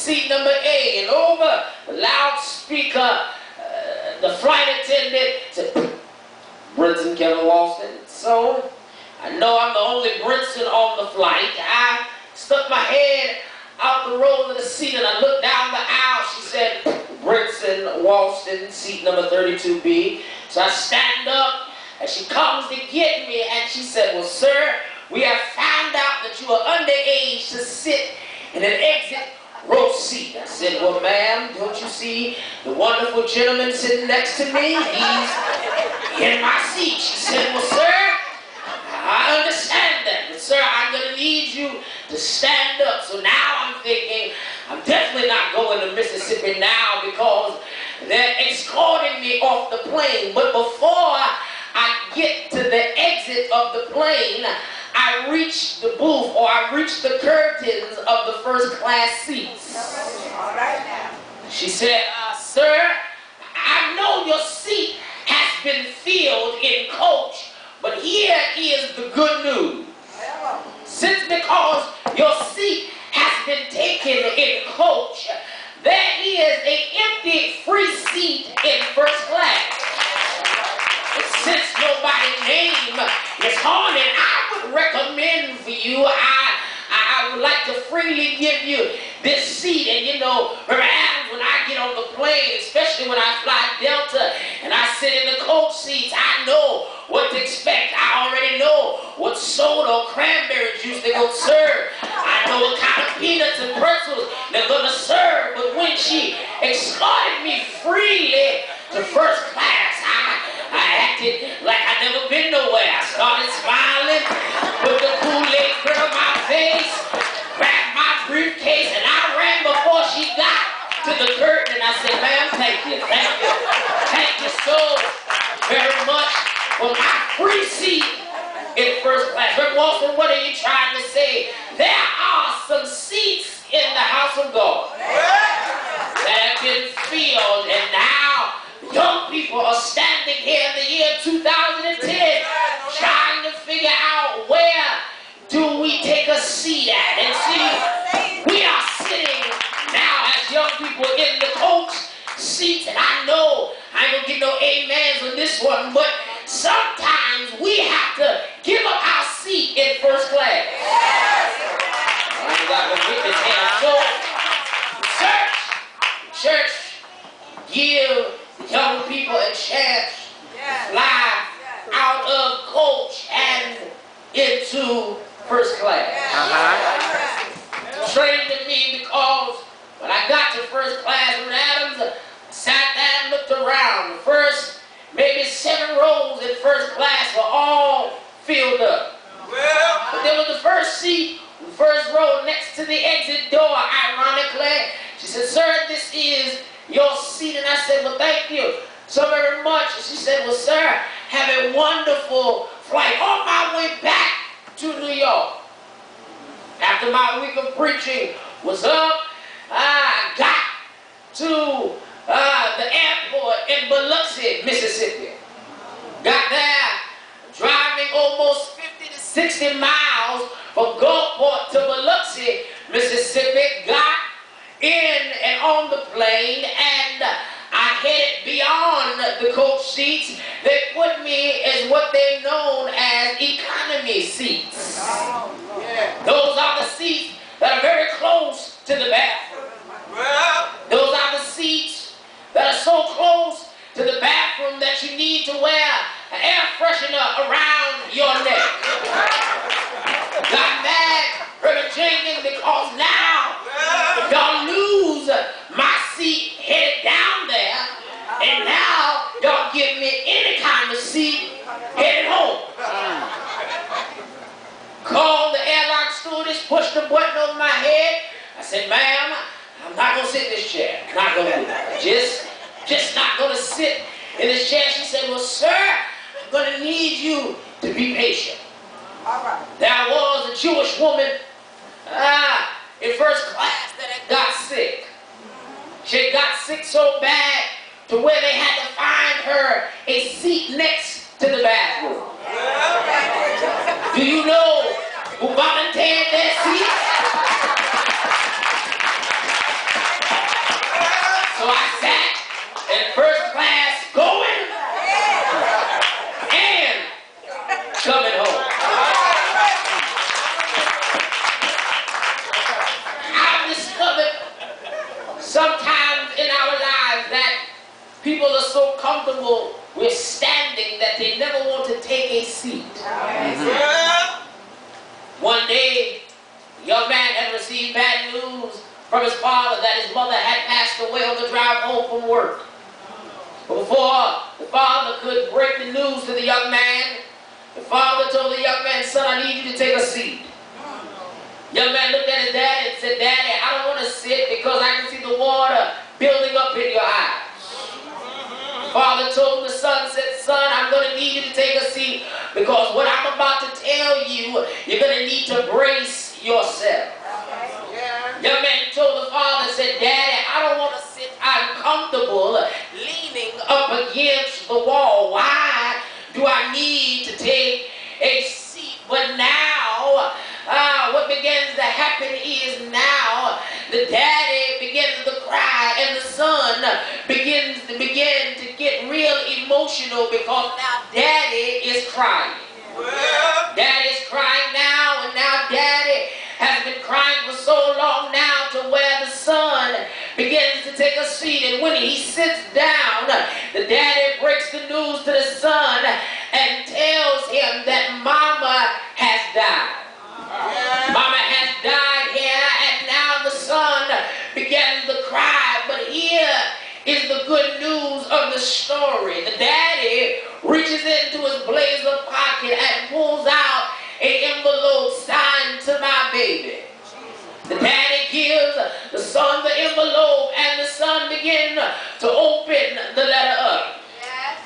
seat number A, and over the loudspeaker, the flight attendant said, Brenson Walston. So, I know I'm the only Brenson on the flight. I stuck my head out the row of the seat and I looked down the aisle. She said, Brenson Walston, seat number 32B. So I stand up and she comes to get me and she said, well, sir, we have found out that you are underage to sit in an exit row seat. I said, well, ma'am, don't you see the wonderful gentleman sitting next to me? He's in my seat. She said, well, sir, I understand that, but sir, I'm going to need you to stand up. So now I'm thinking, I'm definitely not going to Mississippi now because they're escorting me off the plane. But before I get to the exit of the plane, I reach the booth, or I reach the curtains of the first class seats. All right now. She said, sir, I know your seat has been filled in coach, but here is the good news. Since because your seat has been taken in coach, there is an empty free seat in first class. And since nobody's name is on it, I would recommend for you, I would like to freely give you this seat. And you know, Reverend Adams, when I get on the plane, especially when I fly Delta and I sit in the coach seats, I know what to expect. I already know what soda or cranberry juice they're going to serve. I know what kind of peanuts and pretzels they're going to serve. But when she escorted me freely to first class, I acted like I'd never been nowhere. I started smiling, put the Kool-Aid girl in my face, grabbed my briefcase, and I ran before she got to the curtain. And I said, ma'am, thank you. Thank you so very much for my free seat in first class. Reverend Walston, what are you trying to say? There are some seats in the house of God that have been filled, and now young people are standing here in the year 2010 trying to figure out where do we take a seat at. And see, we are sitting now as young people in the coach seats, and I know I ain't gonna get no amens on this one, but sometimes we have to give up our seat in first class. I got to get this hand. So, church, give young people a chance to fly out of coach and into first class. Strange to me because when I got to first class with Adams, I sat down and looked around. The first maybe 7 rows in first class were all filled up. But there was the first seat, the first row next to the exit door, ironically. She said, sir, this is your seat. And I said, well, thank you so very much. And she said, well, sir, have a wonderful flight. On my way back to New York, after my week of preaching was up, I got to the airport in Biloxi, Mississippi. Got there, driving almost 50 to 60 miles from Gulfport to Biloxi, Mississippi. Got in and on the plane, and I headed beyond the coach seats. They put me as what they've known as economy seats. Those are the seats that are very close to the bathroom. Those are the seats that are so close to the bathroom that you need to wear an air freshener around your neck. Got mad, Reverend Jenkins, because now y'all lose my seat headed down there, and now y'all give me any kind of seat headed home. Called the airline stewardess, pushed the button over my head. I said, ma'am, I'm not going to sit in this chair. Not going to do that. Just not going to sit in this chair. She said, well, sir, I'm going to need you to be patient. All right. There was a Jewish woman in first class that had got sick. She got sick so bad to where they had to find her a seat next to the bathroom. Do you know who volunteered their seats? comfortable with standing that they never want to take a seat. One day, a young man had received bad news from his father that his mother had passed away on the drive home from work. But before the father could break the news to the young man, the father told the young man, "Son, I need you to take a seat." The young man looked at his dad and said, "Daddy, I don't want to sit because I can see the water building up in your eyes." The father told the son, said, "Son, I'm going to need you to take a seat because what I'm about to tell you, you're going to need to brace yourself." Young man told the father, said, "Daddy, I don't want to sit uncomfortable leaning up against the wall. Why do I need to take a seat?" But now, what begins to happen is now the daddy begins to cry and the son begins to get real emotional because now daddy is crying. Daddy's crying now, and now daddy has been crying for so long now to where the son begins to take a seat. And when he sits down, the daddy breaks the news to the son and tells him that mama has died. Mama has died here, and now the son begins to cry. But here is the good news of the story. The daddy reaches into his blazer pocket and pulls out an envelope signed to my baby. The daddy gives the son the envelope, and the son begins to open the letter up.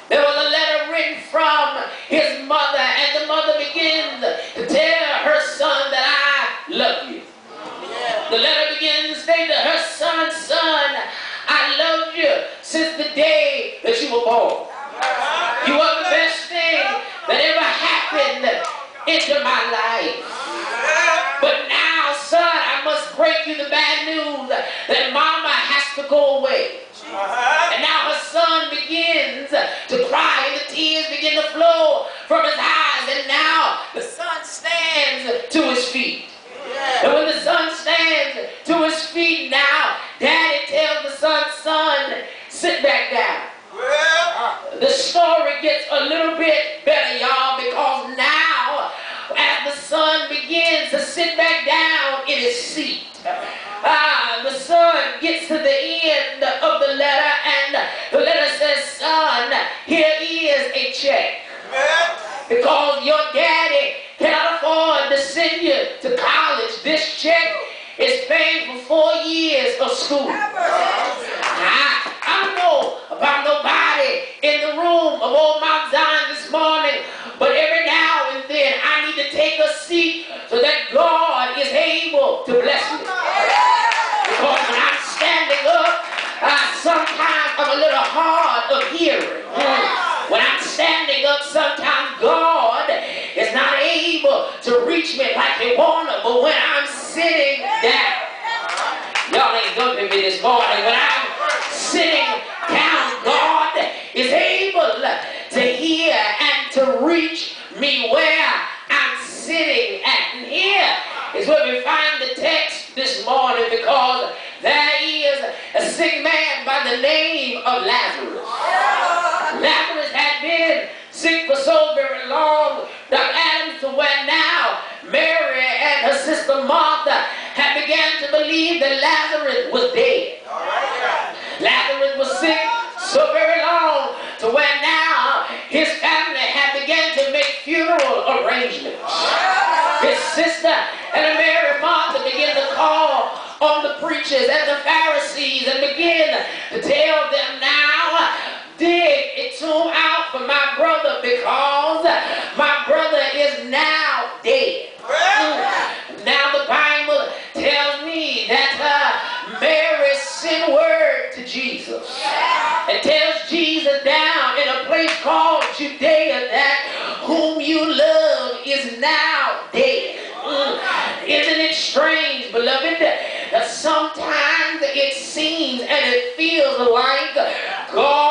There was a letter written from his mother, and the mother begins to tell her son that I love you. The letter begins to say to her son, "Son, I love you since the day that you were born. You are the best thing that ever happened into my life. But now, son, I must break you the bad news that mama has to go away." And now her son begins to cry, and the tears begin to flow from his eyes, and now the son stands to his feet. And when the son stands to his feet now, daddy tells the son, "Son, sit back down." The story gets a little bit better, y'all, because now as the son begins to sit back down in his seat, the son gets to the end of the letter, and the letter says, "Son, here is a check. Because your daddy cannot afford to send you to college. This check is paying for 4 years of school." I don't know about nobody in the room of Old Mount Zion this morning, but every now and then I need to take a seat so that God is able to bless me. Because when I'm standing up, sometimes I'm a little hard of hearing. When I'm standing up, sometimes God is not able to reach me like He wanna. But when I'm sitting down, y'all ain't dumping me this morning. When I'm sitting down, God is able to hear and to reach me where I'm sitting at. And here is where we find the text this morning, because there is a sick man by the name of Lazarus. Lazarus had been sick for so very long, Dr. Adams, to where now Mary and her sister Martha had began to believe that Lazarus was dead. Lazarus was sick so very long to where now his family had began to make funeral arrangements. His sister and Mary Martha began to call on the preachers and the Pharisees and begin to tell them, "Now dig a tomb out for my brother, because my brother is now dead." Now the Bible tells me that Mary sent word to Jesus and tells Jesus down in a place called Judea that whom you love is now dead. Isn't it strange, beloved, that sometimes it seems and it feels like God